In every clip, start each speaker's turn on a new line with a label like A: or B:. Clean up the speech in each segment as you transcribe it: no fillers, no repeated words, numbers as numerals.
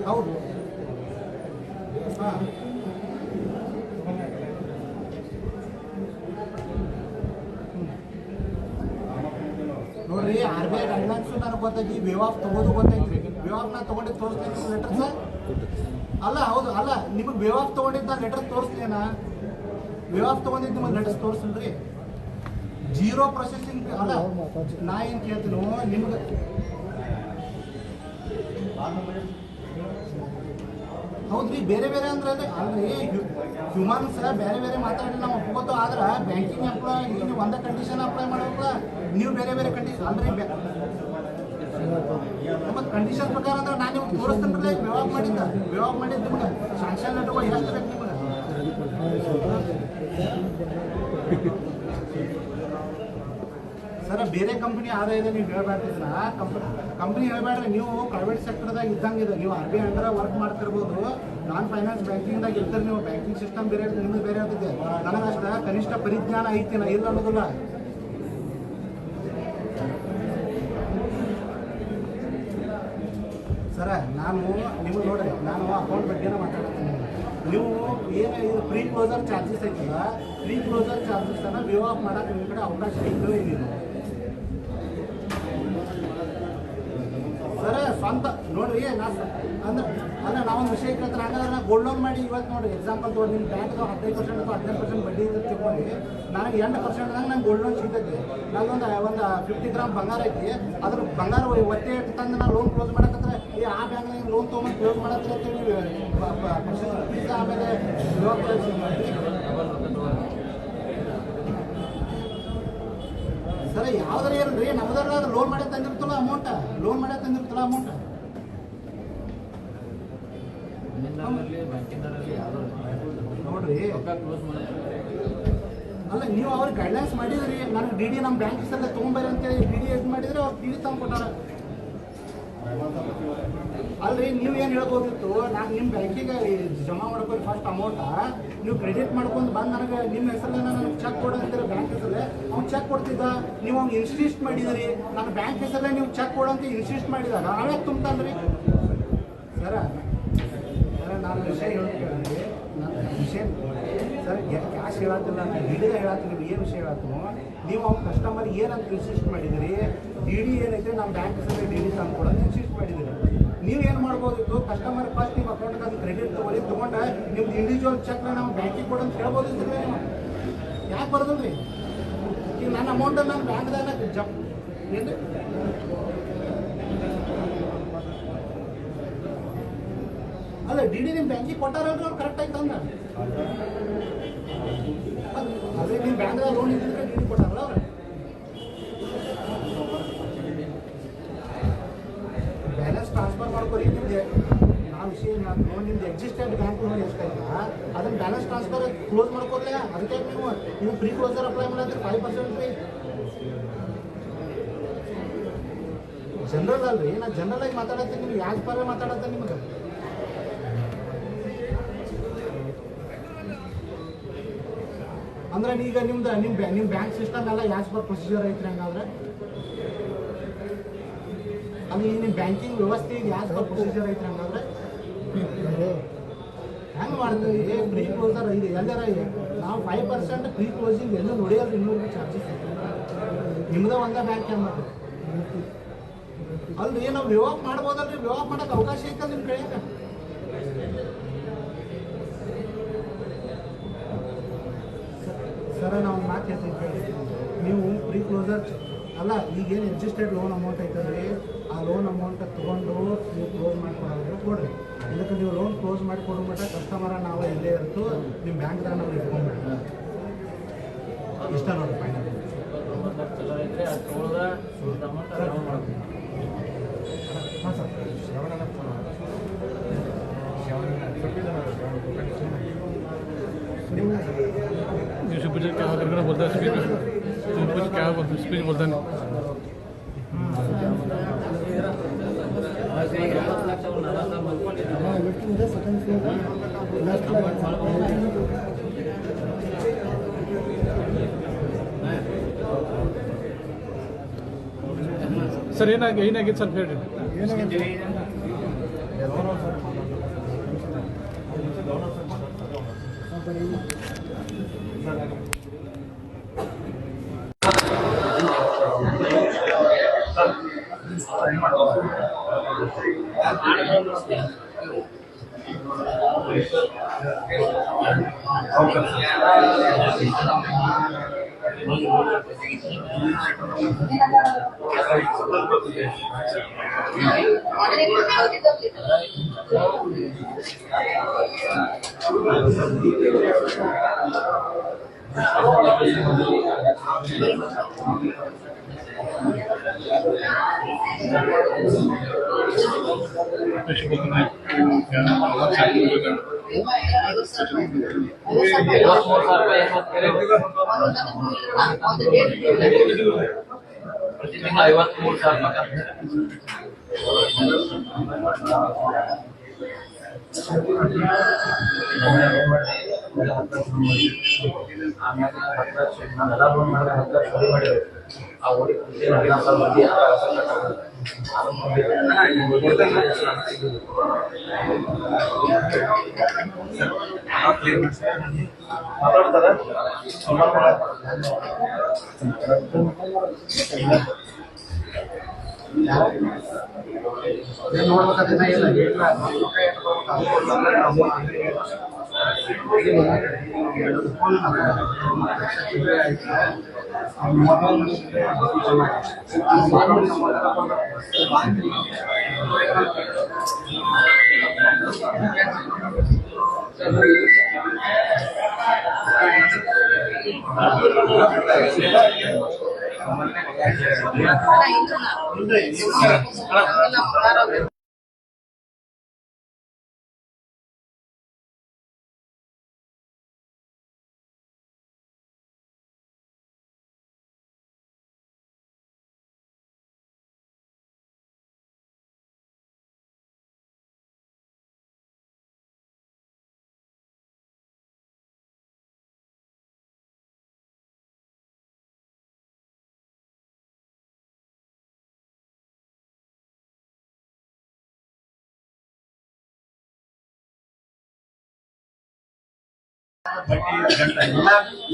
A: ಹೌದು ನೋಡ್ರಿ R B I guidelines ನನಗೆ ಗೊತ್ತೈತಿ ವೇವ್ ಆಫ್ ತೊಗೋದು ಗೊತ್ತೈತಿ ವೇವ್ ಆಫ್ ನಾನು ತೊಗೊಂಡಿದ್ದು ತೋರಿಸ್ತೀನಿ ಲೆಟರ್ ಸರ್ ಅಲ್ಲ ಹೌದು ಅಲ್ಲ ನಿಮಗೆ ವೇವ್ ಆಫ್ ತೊಗೊಂಡಿದ್ದು ನಾನು ಲೆಟರ್ ತೋರಿಸ್ತೀನ ವೇವ್ ಆಫ್ ತೊಗೊಂಡಿದ್ದು ನಿಮಗೆ ಲೆಟರ್ಸ್ ತೋರಿಸಿಲ್ರಿ ಜೀರೋ ಪ್ರೊಸೆಸಿಂಗ್ ಅಲ್ಲ ನಾ ಏನು ಕೇಳ್ತೀನೋ ನಿಮ್ಗೆ ಹೌದ್ರಿ ಬೇರೆ ಬೇರೆ ಅಂದ್ರೆ ಅಲ್ರಿ ಹ್ಯೂಮನ್ಸ್ ಬೇರೆ ಬೇರೆ ಮಾತಾಡಿ ನಾವು ಒಪ್ಕೋತು ಆದ್ರೆ ಬ್ಯಾಂಕಿಂಗ್ ಎಂಪ್ಲಾಯ್ ನೀವು ಒಂದೇ ಕಂಡೀಷನ್ ಅಪ್ಲೈ ಮಾಡೋಲ್ಲ ನೀವು ಬೇರೆ ಬೇರೆ ಕಂಡೀಷನ್ ಅಲ್ರಿ ಮತ್ತು ಕಂಡೀಷನ್ ಪ್ರಕಾರ ಅಂದ್ರೆ ನಾನು ನಿಮ್ಗೆ ತೋರಿಸ್ತೀನಿ ವ್ಯವಹಾರ ಮಾಡಿದ್ದು ನಿಮ್ಗೆ ಶಾಂಕ್ಷನ್ ಲೆಟರ್ಗಳು ಎಷ್ಟು ಬೇಕು ನಿಮ್ಗೆ ಸರ ಬೇರೆ ಕಂಪ್ನಿ ಆದಾಯ ಇದೆ ನೀವು ಹೇಳ್ಬೇಡ್ತಿದ್ರ ಕಂಪ್ನಿ ಹೇಳ್ಬೇಡ್ರಿ ನೀವು ಪ್ರೈವೇಟ್ ಸೆಕ್ಟರ್ದಾಗ ಇದ್ದಂಗಿದೆ ನೀವು R B I under work ಮಾಡ್ತಿರ್ಬೋದು ನಾನ್ ಫೈನಾನ್ಸ್ ಬ್ಯಾಂಕಿಂಗ್ದಾಗ ಇರ್ತಾರೆ ನೀವು ಬ್ಯಾಂಕಿಂಗ್ ಸಿಸ್ಟಮ್ ಬೇರೆ ನಿಮ್ದು ಬೇರೆ ಆಗ್ತಿದೆ ನನಗಷ್ಟ ಕನಿಷ್ಠ ಪರಿಜ್ಞಾನ ಐತಿ ನಾ ಇಲ್ಲ ಅನ್ನೋದಿಲ್ಲ ಸರ ನಾನು ನಿಮಗೆ ನೋಡ್ರಿ ನಾನು ಅಕೌಂಟ್ ಬಗ್ಗೆನೇ ಮಾತಾಡ್ತೀನಿ ನೀವು ಏನು ಇದು ಪ್ರೀ ಕ್ಲೋಸರ್ ಚಾರ್ಜಸ್ ಐತಲ್ಲ ಪ್ರೀ ಕ್ಲೋಸರ್ ಚಾರ್ಜಸ್ಸನ್ನು ವೇವ್ ಆಫ್ ಮಾಡೋಕೆ ನಿಮ್ಮ ಕಡೆ ಅವಕಾಶ ಇದ್ದೋ ಏನಿಲ್ಲ ಸರ ಸ್ವಂತ ನೋಡ್ರಿ ಅಂದ್ರೆ ನಾವೊಂದು ವಿಷಯ ಕೇಳ್ತಾರೆ ಹಂಗಾದ್ರೆ ನಾ ಗೋಲ್ಡ್ ಲೋನ್ ಮಾಡಿ ಇವತ್ತು ನೋಡಿ ಎಕ್ಸಾಂಪಲ್ ತೊಗೊಂಡು ನಿಮ್ಮ ಬ್ಯಾಂಕ್ದು 15% ಅಥವಾ 15% ಬಡ್ಡಿ ಅಂತ ತಿಳ್ಕೊಂಡು ನನಗೆ 8%ದಾಗ ನಂಗೆ ಗೋಲ್ಡ್ ಲೋನ್ ಸಿಗ್ತೈತಿ ನಂಗೊಂದು 50 ಗ್ರಾಮ್ ಬಂಗಾರ ಐತಿ ಅದ್ರ ಬಂಗಾರ ಒತ್ತೆ ತಂದು ನಾನು ಲೋನ್ ಕ್ಲೋಸ್ ಮಾಡಕಂದ್ರೆ ಈ ಆ ಬ್ಯಾಂಕ್ನಾಗ ಲೋನ್ ತೊಗೊಂಡು ಕ್ಲೋಸ್ ಮಾಡತ್ತೆ ಅಂತೇಳಿ ಫೀಸ್ ಆಮೇಲೆ ಸರ ಯಾವ್ದಾರ ಏನ್ರಿ ನಮ್ದಾರ ಲೋನ್ ಮಾಡೇ ತಂದಿರ್ತಲ್ಲ ಅಮೌಂಟ್ ಅಮೌಂಟ್ ನೋಡ್ರಿ ಅಲ್ಲ ನೀವು ಅವ್ರಿಗೆ ಗೈಡ್ಲೈನ್ಸ್ ಮಾಡಿದ್ರಿ ನನಗೆ ಡಿ ಡಿ ನಮ್ಮ ಬ್ಯಾಂಕ್ ಹೆಸರಲ್ಲೇ ತೊಗೊಂಬರ್ರಿ ಅಂತೇಳಿ ಡಿ ಡಿ ಇದು ಮಾಡಿದ್ರೆ ಅವ್ರು ಡಿ ಡಿ ತಂದು ಕೊಟ್ಟಾರ ಅಲ್ರಿ ನೀವು ಏನು ಹೇಳ್ಬೋದಿತ್ತು ನಾನು ನಿಮ್ಮ ಬ್ಯಾಂಕಿಗೆ ಜಮಾ ಮಾಡ್ಕೊಂಡು ಫಸ್ಟ್ ಅಮೌಂಟ ನೀವು ಕ್ರೆಡಿಟ್ ಮಾಡ್ಕೊಂಡು ಬಂದು ನನಗೆ ನಿಮ್ಮ ಹೆಸರಲ್ಲೇ ನನಗೆ ಚೆಕ್ ಕೊಡು ಅಂತೀರಿ ಬ್ಯಾಂಕ್ ಹೆಸರಲ್ಲೇ ಅವ್ನು ಚೆಕ್ ಕೊಡ್ತಿದ್ದ ನೀವು ಅವ್ನು ಇನ್ಸಿಸ್ಟ್ ಮಾಡಿದ್ರಿ ನನ್ನ ಬ್ಯಾಂಕ್ ಹೆಸರಲ್ಲೇ ನೀವು ಚೆಕ್ ಕೊಡು ಅಂತ ಇನ್ಸಿಸ್ಟ್ ಮಾಡಿದಾಗ ನಾವೇ ತುಂಬ್ತಾನ್ರಿ ಸರ ನಾನು ವಿಷಯ ಹೇಳ್ತೀನಿ ನಾನು ವಿಷಯ ಸರ್ ಕ್ಯಾಶ್ ಹೇಳತ್ತಿಲ್ಲ ನಾನು ಡಿ ಡಿಗೆ ಹೇಳತ್ತೀನಿ ಏನು ವಿಷಯ ಹೇಳತ್ತೀನೋ ನೀವು ಅವ್ನು ಕಸ್ಟಮರ್ ಏನಂತ ಇನ್ಸಿಸ್ಟ್ ಮಾಡಿದಿರಿ ಡಿ ಡಿ ಏನೈತೆ ನಮ್ಮ ಬ್ಯಾಂಕ್ ಹೆಸರಲ್ಲಿ ಡಿ ಡಿ ತಂದು ಕೊಡೋದು ಇನ್ಸಿಸ್ಟ್ ಮಾಡಿದಿರಿ ನೀವೇನು ಮಾಡ್ಬೋದಿತ್ತು ಕಸ್ಟಮರ್ ಫಸ್ಟ್ ನಿಮ್ಮ ಅಕೌಂಟ್ಗೆ ಅದು ಕ್ರೆಡಿಟ್ ತೊಗೊಂಡು ನಿಮ್ದು ಇಂಡಿವಿಜುವಲ್ ಚೆಕ್ನ ನಾವು ಬ್ಯಾಂಕಿಗೆ ಕೊಡು ಅಂತ ಹೇಳ್ಬೋದಿತ್ತು ನೀವು ಯಾಕೆ ಬರೋದಿಲ್ಲ ಈಗ ನನ್ನ ಅಮೌಂಟನ್ನು ನಾನು ಬ್ಯಾಂಕ್ದಾಗ ಏನು ಅಲ್ಲ ಡಿ ಡಿ ನಿಮ್ಮ ಬ್ಯಾಂಕಿಗೆ ಕೊಟ್ಟಾರಲ್ರಿ ಅವ್ರು ಕರೆಕ್ಟಾಗಿ ತಂದ ಅದೇ ನಿಮ್ಮ ಬ್ಯಾಂಕ್ದಾಗ ಲೋನ್ ಇದ್ದಿದ್ರೆ ಡಿ ಡಿ ಕೊಟ್ಟಾರಲ್ಲ ಅವ್ರು ಬ್ಯಾಲೆನ್ಸ್ ಟ್ರಾನ್ಸ್ಫರ್ ಮಾಡ್ಕೊರಿ ನಿಮ್ಗೆ ನಾವು ವಿಷಯ ಲೋನ್ ನಿಮ್ದು ಎಕ್ಸಿಸ್ಟೆಂಟ್ ಬ್ಯಾಂಕ್ ಲೋನ್ ಎಷ್ಟಾಯ್ತಾ ಅದನ್ನ ಬ್ಯಾಲೆನ್ಸ್ ಟ್ರಾನ್ಸ್ಫರ್ ಕ್ಲೋಸ್ ಮಾಡ್ಕೊಡ್ಲೇ ಅದಕ್ಕೆ ನೀವು ಪ್ರೀ ಕ್ಲೋಸರ್ ಅಪ್ಲೈ ಮಾಡಿದ್ರೆ 5% ರೀ ಜನರಲ್ ಅಲ್ರಿ ನಾನು ಜನರಲ್ ಆಗಿ ಮಾತಾಡತ್ತೀನಿ ನಿಮ್ಗೆ ಯಾಕೆ ಪರ ಮಾತಾಡತ್ತೆ ನಿಮ್ಗೆ ಅಂದ್ರೆ ಈಗ ನಿಮ್ಮ ಬ್ಯಾಂಕ್ ಸಿಸ್ಟಮ್ ಎಲ್ಲ ಯಾಸ್ ಪರ್ ಪ್ರೊಸೀಜರ್ ಐತ್ರಿ ಹಂಗಾದ್ರೆ ಅಲ್ಲಿ ನಿಮ್ಮ ಬ್ಯಾಂಕಿಂಗ್ ವ್ಯವಸ್ಥೆ ಯಾಸ್ ಪರ್ ಪ್ರೊಸೀಜರ್ ಐತ್ರಿ ಹಂಗಾದ್ರೆ ಹೆಂಗೆ ಮಾಡ್ತೀವಿ ಪ್ರೀ ಕ್ಲೋಸರ್ ಇದೆ ಎಲ್ಲರ ನಾವು 5% ಪ್ರೀ ಕ್ಲೋಸಿಂಗ್ ಎಲ್ಲೂ ನೋಡಿಯಲ್ರಿ ಇನ್ನೂರು ಚಾರ್ಜಸ್ ನಿಮ್ದೇ ಒಂದೇ ಬ್ಯಾಂಕ್ ಹೆಂಗೆ ಮಾಡ್ತೀವಿ ಅಲ್ರಿ ನಾವು ವಿವಾಹ ಮಾಡ್ಬೋದಲ್ರಿ ವಿವಾಹ ಮಾಡೋಕೆ ಅವಕಾಶ ಐತಲ್ಲ ನಿಮ್ಮ ಕಡೆಯಿಂದ ಸರ ನಾವು ಮಾತು ಹೇಳ್ತೀವಿ ನೀವು ಪ್ರೀ ಕ್ಲೋಸರ್ ಅಲ್ಲ ಈಗೇನು ಎಕ್ಸಿಸ್ಟೆಡ್ ಲೋನ್ ಅಮೌಂಟ್ ಐತಲ್ರಿ ಆ ಲೋನ್ ಅಮೌಂಟ್ ತೊಗೊಂಡು ನೀವು ಕ್ಲೋಸ್ ಮಾಡಿಕೊಡೋದ್ರೆ ಕೊಡ್ರಿ ಇದಕ್ಕೆ ನೀವು ಲೋನ್ ಕ್ಲೋಸ್ ಮಾಡಿ ಕೊಡೋ ಮಟ್ಟ ಕಸ್ಟಮರ ನಾವು ಇಲ್ಲೇ ಇರ್ತು ನಿಮ್ಮ ಬ್ಯಾಂಕ್ದಾಗ ನಾವು ಇಟ್ಕೊಂಡ್ಬಿಡ್ರಿ ಇಷ್ಟ ನೋಡಿ ಫೈನಲ್ ಹಾಂ ಸರ್
B: कुछ क्या करके बोलता है स्पीच कुछ क्या स्पीच बोलता नहीं ಸರ್ ಏನಾಗಿತ್ತು ಸ್ವಲ್ಪ ಹೇಳ್ರಿ.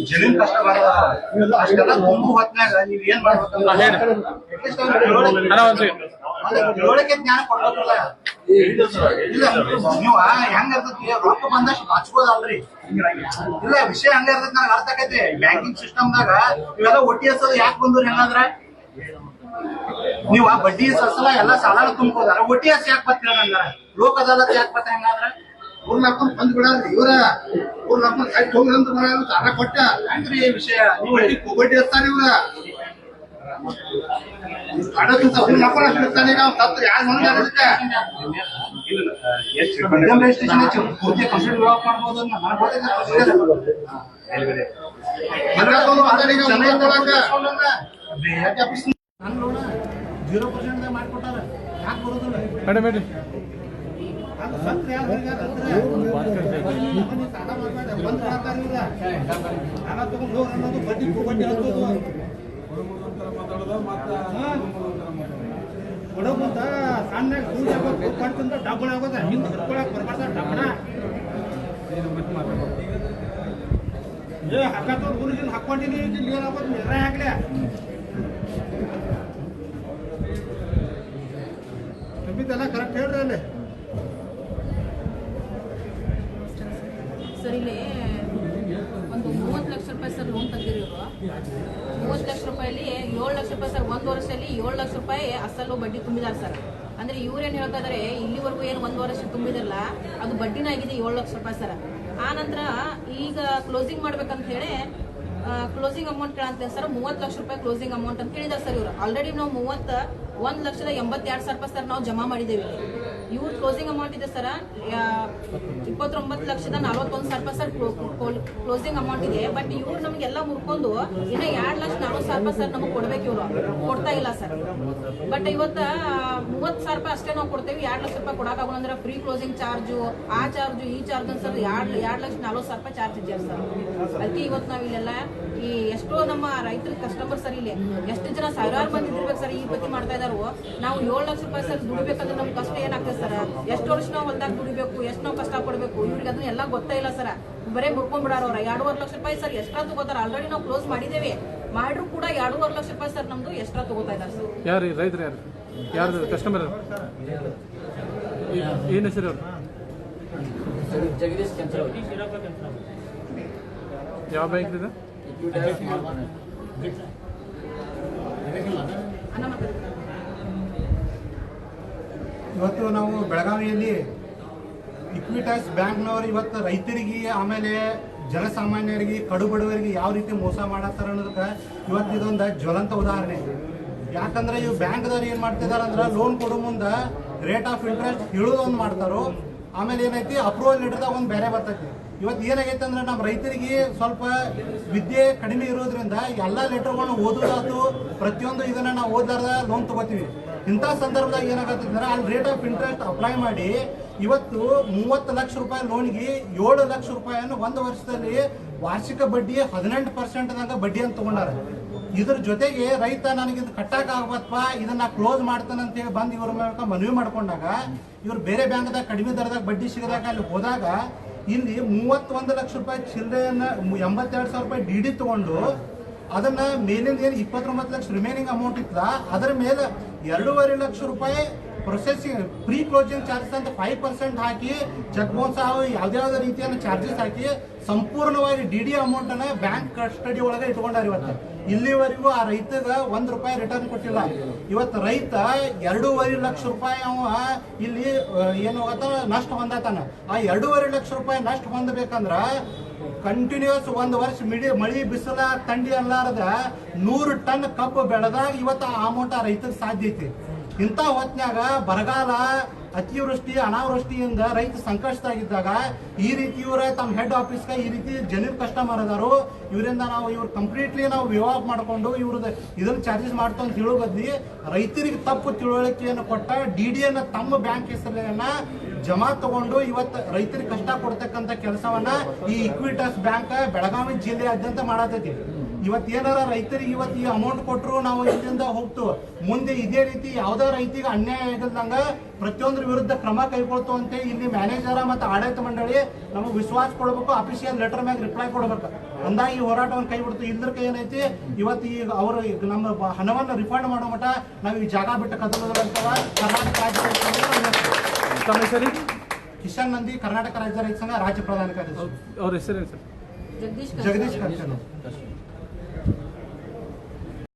A: ಜಮೀನ್ ಕಷ್ಟ ಬರೋದ ಅಷ್ಟೆಲ್ಲ ತುಂಬು ಹೊತ್ನಾಗ ನೀವ್ ಏನ್ ಮಾಡ್ಬೇಕಂದ್ರೆ ತಿಳುವಳಿಕೆ ಜ್ಞಾನ ಕೊಡ್ಬೇಕಲ್ಲ. ಇಲ್ಲ ನೀವು ಹೆಂಗ ಇರ್ತೈತಿ ರೊಕ್ಕ ಬಂದಷ್ಟು ಹಚ್ಬೋದಲ್ರಿ. ಇಲ್ಲ ವಿಷಯ ಹಂಗ ಇರ್ತೈತಿ ನನಗೆ ಅರ್ಥ ಆಕೈತಿ. ಬ್ಯಾಂಕಿಂಗ್ ಸಿಸ್ಟಮ್ದಾಗ ಇವೆಲ್ಲ ಒಟ್ಟಿ ಹಚ್ಚೋದು ಯಾಕೆ ಬಂದ್ರು ಹೆಂಗಂದ್ರ ನೀವ್ ಆ ಬಡ್ಡಿ ಸಸಲ ಎಲ್ಲಾ ಸಾಲ ತುಂಬೋದಾರ ಒಟ್ಟಿ ಹಚ್ಚ ಯಾಕೆ ಬರ್ತೀರ ಹಂಗಾರ ಲೋಕ ಅದಾಲತ್ ಯಾಕೆ ಬರ್ತಾರೆ ಹಂಗಾದ್ರ
C: ಊರ್ ಹಾಕೊಂಡ್ ಬಂದ್ ಬಿಡಲ್ರಿ ಇವ್ರ ಊರ್ ಹಾಕೊಂಡ್ ಕೈ ಹೋಗ್ರಂತ ಸಾಲ ಕೊಟ್ಟ
A: ಹೆಂಗ್ರಿ ವಿಷಯ ನೀವು
C: ಬಡ್ಡಿ ಹಚ್ತಾರ ಇವ್ರ ಹಣಕ್ಕಿಂತ ಊರ್ ಹಾಕೊಂಡ್ ಬಿಡ್ತಾನೆ ಈಗ ತಪ್ಪು ಯಾರು ಮಾಡ್ತಾರೆ
A: ಇನ್ಕಮ್ ರಿಜಿಸ್ಟ್ರೇಷನ್ ಪೂರ್ತಿ ಕಂಪ್ಯೂಟರ್ ಡೆವಲಪ್ ಮಾಡ್ಬೋದು ಅಂತ ನನಗೆ ಗೊತ್ತೈತೆ. ನಾನು ನೋಡ 0% ಮಾಡ್ಕೊಟ್ಟಾರ ಯಾಕೆ ಬರೋದಿಲ್ಲ
B: ಮೇಡಮ್ ಹೇಳಿ.
A: ಅದು ಸತ್ರ ಯಾರು ಸಾಲ ತಗೊಂಡು ಹೋಗಿ ಅನ್ನೋದು ಬಡ್ಡಿ ಹಚ್ಚೋದು ಕೊಡೋದಂತ ಸಣ್ಣ ಕೂಲಿ ಆಗೋದು ಕೊಡ್ತಂತ ಡಬ್ಬಣ ಆಗೋದ ಹಿಂದೆ ಹಿಡ್ಕೊಳಕ್ ಬರ್ಬಾರ್ದ ಡಬ್ಬಣ ಹಾಕತ್ತೋದು ಗುರುಜಿನ ಹಾಕೊಂಡಿನಿ ಏನಾಗೋದು ನಿರ ಹಾಕ್ಲೆ ಎಲ್ಲ ಕರೆಕ್ಟ್ ಹೇಳ್ರಿ ಅಲ್ಲಿ.
D: ಸರ್ ಇಲ್ಲಿ ಒಂದು 30 ಲಕ್ಷ ರೂಪಾಯಿ ಸರ್ ಲೋನ್ ತೆಗೆದಿರಿ ಇವರು. 30 ಲಕ್ಷ ರೂಪಾಯಲ್ಲಿ 7 ಲಕ್ಷ ರೂಪಾಯಿ ಸರ್ ಒಂದು ವರ್ಷದಲ್ಲಿ 7 ಲಕ್ಷ ರೂಪಾಯಿ ಅಸಲು ಬಡ್ಡಿ ತುಂಬಿದ್ದಾರೆ ಸರ್. ಅಂದ್ರೆ ಇವ್ರೇನು ಹೇಳ್ತಾ ಇದಾರೆ ಇಲ್ಲಿವರೆಗೂ ಏನು 1 ವರ್ಷ ತುಂಬಿದಿರಲ್ಲ ಅದು ಬಡ್ಡಿನ ಆಗಿದೆ 7 ಲಕ್ಷ ರೂಪಾಯಿ ಸರ್. ಆ ನಂತರ ಈಗ ಕ್ಲೋಸಿಂಗ್ ಮಾಡ್ಬೇಕಂತ ಹೇಳಿ ಕ್ಲೋಸಿಂಗ್ ಅಮೌಂಟ್ ಕೇಳಂತ ಸರ್ 30 ಲಕ್ಷ ರೂಪಾಯಿ ಕ್ಲೋಸಿಂಗ್ ಅಮೌಂಟ್ ಅಂತ ಹೇಳಿದಾರೆ ಸರ್ ಇವರು. ಆಲ್ರೆಡಿ ನಾವು 1,82,82,000 ರೂಪಾಯಿ ಸರ್ ನಾವು ಜಮಾ ಮಾಡಿದ್ದೇವೆ. ಇವ್ರ ಕ್ಲೋಸಿಂಗ್ ಅಮೌಂಟ್ ಇದೆ ಸರ್ 29,41,000 ಸರ್ ಕ್ಲೋಸಿಂಗ್ ಅಮೌಂಟ್ ಇದೆ. ಬಟ್ ಇವ್ರು ನಮಗೆಲ್ಲ ಮುರ್ಕೊಂಡು ಇನ್ನ 2,40,000 ಸರ್ ನಮಗೆ ಕೊಡ್ಬೇಕು. ಇವರು ಕೊಡ್ತಾ ಇಲ್ಲ ಸರ್. ಬಟ್ ಇವತ್ತ 30,000 ಅಷ್ಟೇ ನಾವು ಕೊಡ್ತೇವೆ. 2,00,000 ಕೊಡಕ್ಕಾಗಲ್ಲ ಅಂದ್ರೆ ಫ್ರೀ ಕ್ಲೋಸಿಂಗ್ ಚಾರ್ಜು, ಆ ಚಾರ್ಜು, ಈ ಚಾರ್ಜ್ ಸರ್ 2,40,000 ಚಾರ್ಜ್ ಇದ್ದಾರೆ ಸರ್. ಅದಕ್ಕೆ ಇವತ್ತು ನಾವು ಇಲ್ಲೆಲ್ಲ ಈ ಎಷ್ಟೋ ನಮ್ಮ ರೈತರ ಕಸ್ಟಮರ್ ಸರ್ ಇಲ್ಲಿ ಎಷ್ಟು ಜನ ಸಾವಿರಾರು ಮಂದಿ ಇರ್ಬೇಕು ಸರ್. ಈ ಪತಿ ಮಾಡ್ತಾ ಇದಾರು. ನಾವು 7 ಲಕ್ಷ ರೂಪಾಯಿ ಸರ್ ದುಡಿಬೇಕಂದ್ರೆ ನಮ್ಗೆ ಕಷ್ಟ ಏನಾಗ್ತದೆ ಸರ್. ಎಷ್ಟು ವರ್ಷ ನಾವು ಹೊಲ್ದಾಗ ದುಡಿಬೇಕು, ಎಷ್ಟು ನಾವು ಕಷ್ಟ ಪಡ್ಬೇಕು, ಇವ್ರಿಗೆ ಅದನ್ನ ಎಲ್ಲ ಗೊತ್ತೇ ಇಲ್ಲ ಸರ್. ಬರೇ ಮುಡ್ಕೊಂಡ್ಬಿಡಾರ ಅವ್ರ 2.5 ಲಕ್ಷ ರೂಪಾಯಿ ಸರ್ ಎಷ್ಟ್ರಾ ತಗೋತಾರ. ಆಲ್ರೆಡಿ ನಾವು ಕ್ಲೋಸ್ ಮಾಡಿದ್ದೇವೆ. ಮಾಡ್ರು ಕೂಡ 2.5 ಲಕ್ಷ ರೂಪಾಯಿ ಸರ್ ನಮ್ದು ಎಕ್ಸ್ಟ್ರಾ ತಗೋತಾ ಇದ್ದಾರೆ ಸರ್.
B: ಯಾರು ರೈತರು ಯಾರು ಕಸ್ಟಮರ್ ಏನು ಹೆಸರು ಅವ್ರು?
E: ಜಗದೀಶ್ ಕೆಂಚರ
B: ಯಾವ ಬ್ಯಾಂಕ್ ಇದೆ?
A: ಇವತ್ತು ನಾವು ಬೆಳಗಾವಿಯಲ್ಲಿ ಇಕ್ವಿಟಾಸ್ ಬ್ಯಾಂಕ್ನವರು ಇವತ್ತು ರೈತರಿಗೆ ಆಮೇಲೆ ಜನಸಾಮಾನ್ಯರಿಗೆ ಕಡು ಬಡವರಿಗೆ ಯಾವ ರೀತಿ ಮೋಸ ಮಾಡತ್ತಾರ ಅನ್ನೋದಕ್ಕೆ ಇವತ್ತು ಇದೊಂದು ಜ್ವಲಂತ ಉದಾಹರಣೆ. ಯಾಕಂದ್ರೆ ಇವು ಬ್ಯಾಂಕ್ದವ್ರು ಏನು ಮಾಡ್ತಿದಾರೆ ಅಂದ್ರೆ ಲೋನ್ ಕೊಡೋ ಮುಂದೆ ರೇಟ್ ಆಫ್ ಇಂಟ್ರೆಸ್ಟ್ ಹೇಳೋದೊಂದು ಮಾಡ್ತಾರೋ, ಆಮೇಲೆ ಏನೈತಿ ಅಪ್ರೂವಲ್ ಲೆಟರ್ದಾಗ ಒಂದು ಬೇರೆ ಬರ್ತೈತಿ. ಇವತ್ತು ಏನಾಗೈತೆ ಅಂದ್ರೆ ನಮ್ಮ ರೈತರಿಗೆ ಸ್ವಲ್ಪ ವಿದ್ಯೆ ಕಡಿಮೆ ಇರೋದ್ರಿಂದ ಎಲ್ಲ ಲೆಟರ್ಗಳನ್ನ ಓದೋದಾತು ಪ್ರತಿಯೊಂದು ಇದನ್ನ ನಾವು ಓದಾರ್ದ ಲೋನ್ ತಗೋತೀವಿ. ಇಂಥ ಸಂದರ್ಭದಾಗ ಏನಾಗತ್ತೆ ಅಂದ್ರೆ ಅಲ್ಲಿ ರೇಟ್ ಆಫ್ ಇಂಟ್ರೆಸ್ಟ್ ಅಪ್ಲೈ ಮಾಡಿ ಇವತ್ತು 30 ಲಕ್ಷ ರೂಪಾಯಿ ಲೋನ್ಗೆ 7 ಲಕ್ಷ ರೂಪಾಯಿಯನ್ನು ಒಂದು ವರ್ಷದಲ್ಲಿ ವಾರ್ಷಿಕ ಬಡ್ಡಿ 18% ಬಡ್ಡಿ ಅಂತ ತಗೊಂಡಾರ. ಇದ್ರ ಜೊತೆಗೆ ರೈತ ನನಗೆ ಇದು ಕಟ್ಟಕ್ ಆಗಬತ್ತಪ್ಪ, ಇದನ್ನ ಕ್ಲೋಸ್ ಮಾಡ್ತಾನೆ ಅಂತ ಹೇಳಿ ಬಂದು ಇವ್ರ ಮೂಲಕ ಮನವಿ ಮಾಡ್ಕೊಂಡಾಗ ಇವ್ರು ಬೇರೆ ಬ್ಯಾಂಕ್ದಾಗ ಕಡಿಮೆ ದರದಾಗ ಬಡ್ಡಿ ಸಿಗದಾಗ ಅಲ್ಲಿ ಹೋದಾಗ ಇಲ್ಲಿ 31 ಲಕ್ಷ ರೂಪಾಯಿ ಚಿಲ್ಲರೆಯನ್ನ 82,000 ರೂಪಾಯಿ ಡಿ ತಗೊಂಡು ಅದನ್ನ ಮೇಲಿಂದ ಏನು 29 ಲಕ್ಷ ರಿಮೈನಿಂಗ್ ಅಮೌಂಟ್ ಇತ್ತಲ್ಲ ಅದರ ಮೇಲೆ 2.5 ಲಕ್ಷ ರೂಪಾಯಿ ಪ್ರೊಸೆಸಿಂಗ್ ಪ್ರೀ ಕ್ಲೋಸಿಂಗ್ ಚಾರ್ಜಸ್ ಅಂತ 5% ಹಾಕಿ ಚೆಕ್ ಬೌನ್ಸ್ ಯಾವ್ದಾವ್ದೇ ರೀತಿಯ ಚಾರ್ಜಸ್ ಹಾಕಿ ಸಂಪೂರ್ಣವಾಗಿ ಡಿ ಅಮೌಂಟ್ ಅನ್ನ ಬ್ಯಾಂಕ್ ಕಸ್ಟಡಿ ಒಳಗೆ ಇಟ್ಕೊಂಡಾರ. ಇವತ್ತು ಇಲ್ಲಿವರೆಗೂ ಆ ರೈತಗ ₹1 ರಿಟರ್ನ್ ಕೊಟ್ಟಿಲ್ಲ. ಇವತ್ತು ರೈತ 2.5 ಲಕ್ಷ ರೂಪಾಯಿ ಅವ ಇಲ್ಲಿ ಏನು ನಷ್ಟ ಹೊಂದತಾನ. ಆ 2.5 ಲಕ್ಷ ರೂಪಾಯಿ ನಷ್ಟ ಹೊಂದಬೇಕಂದ್ರ ಕಂಟಿನ್ಯೂಸ್ 1 ವರ್ಷ ಮಳಿ ಬಿಸಿಲ ತಂಡಿ ಅಲ್ಲಾರದ 100 ಟನ್ ಕಬ್ಬು ಬೆಳೆದಾಗ ಇವತ್ತು ಆ ಅಮೌಂಟ್ ಆ ರೈತಗೆ ಸಾಧ್ಯ ಐತಿ. ಇಂಥ ಹೊತ್ನ್ಯಾಗ ಬರಗಾಲ, ಅತಿವೃಷ್ಟಿ, ಅನಾವೃಷ್ಟಿಯಿಂದ ರೈತ ಸಂಕಷ್ಟದಾಗಿದ್ದಾಗ ಈ ರೀತಿ ಇವರ ತಮ್ಮ ಹೆಡ್ ಆಫೀಸ್ಗೆ ಈ ರೀತಿ ಜನರು ಕಸ್ಟಮರ್ ಅದಾರು. ಇವರಿಂದ ನಾವು ಇವ್ರು ಕಂಪ್ಲೀಟ್ಲಿ ನಾವು ವಿವಾಹ ಮಾಡಿಕೊಂಡು ಇವ್ರದ್ದು ಇದನ್ನ ಚಾರ್ಜಸ್ ಮಾಡ್ತಾ ಅಂತ ಹೇಳೋ ಬದ್ಲಿ ರೈತರಿಗೆ ತಪ್ಪು ತಿಳುವಳಿಕೆಯನ್ನು ಕೊಟ್ಟ ಡಿಡಿಯನ್ನು ತಮ್ಮ ಬ್ಯಾಂಕ್ ಹೆಸರನ್ನ ಜಮಾ ತಗೊಂಡು ಇವತ್ತು ರೈತರಿಗೆ ಕಷ್ಟ ಕೊಡ್ತಕ್ಕಂಥ ಕೆಲಸವನ್ನ ಈ ಇಕ್ವಿಟಾಸ್ ಬ್ಯಾಂಕ್ ಬೆಳಗಾವಿ ಜಿಲ್ಲೆಯಾದ್ಯಂತ ಮಾಡತೈತಿ. ಇವತ್ತು ಏನಾರ ರೈತರಿಗೆ ಇವತ್ತು ಈ ಅಮೌಂಟ್ ಕೊಟ್ಟರು ನಾವು ಇಲ್ಲಿಂದ ಹೋಗ್ತು ಮುಂದೆ ಇದೇ ರೀತಿ ಯಾವ್ದೋ ರೈತಿಗೆ ಅನ್ಯಾಯ ಆಗಲ್ದಂಗ ಪ್ರತಿಯೊಂದ್ರ ವಿರುದ್ಧ ಕ್ರಮ ಕೈಗೊಳ್ತು ಅಂತ ಇಲ್ಲಿ ಮ್ಯಾನೇಜರ ಮತ್ತು ಆಡಳಿತ ಮಂಡಳಿ ನಮಗೆ ವಿಶ್ವಾಸ ಕೊಡಬೇಕು, ಅಫಿಷಿಯಲ್ ಲೆಟರ್ ಮ್ಯಾಗ ರಿಪ್ಲೈ ಕೊಡಬೇಕು ಅಂದಾಗ ಈ ಹೋರಾಟವನ್ನು ಕೈ ಬಿಡ್ತು. ಇಲ್ಲದಕ್ಕೆ ಏನೈತಿ ಇವತ್ತು ಈಗ ಅವರು ನಮ್ಮ ಹಣವನ್ನು ರಿಫಂಡ್ ಮಾಡೋ ಮಟ್ಟ ನಾವು ಈ ಜಾಗ ಬಿಟ್ಟು ಕದಲೋದಂತವ ಕರ್ನಾಟಕ ರಾಜ್ಯ ಕಿಶನ್ ನಂದಿ ಕರ್ನಾಟಕ ರಾಜ್ಯ ರೈತ ಸಂಘ ರಾಜ್ಯ ಪ್ರಧಾನ ಕಾರ್ಯದರ್ಶಿ.
B: ಅವ್ರ ಹೆಸರೇನು ಸರ್?
D: ಜಗದೀಶ್
A: ಜಗದೀಶ್ ಕರ್ಷನ್.